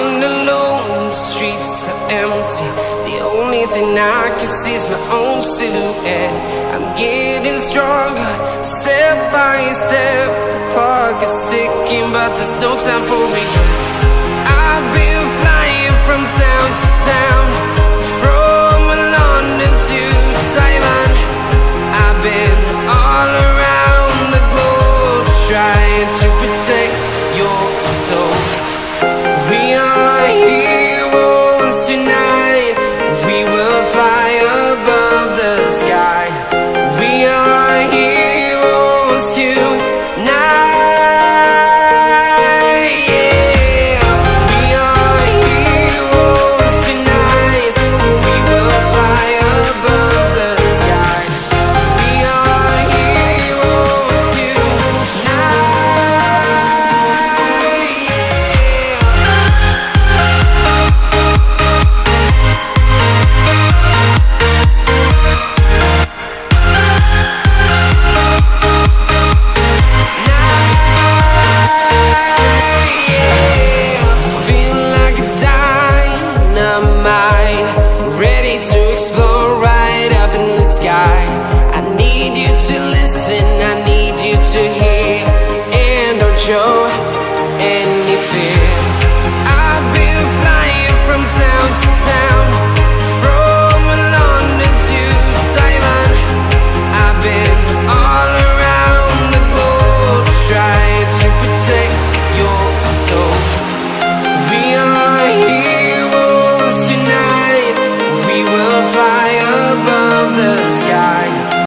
Walking alone, the streets are empty. The only thing I can see is my own silhouette. I'm getting stronger, step by step. The clock is ticking, but there's no time for regrets. I've been flying from town to town, from London to Taiwan. I've been all around the globe, trying to protect your soul. We are heroes tonight. We will fly above the sky. We are heroes tonight. Yeah. We are heroes tonight. We will fly above the sky. We are heroes tonight. I need you to listen, I need you to hear, and don't show. And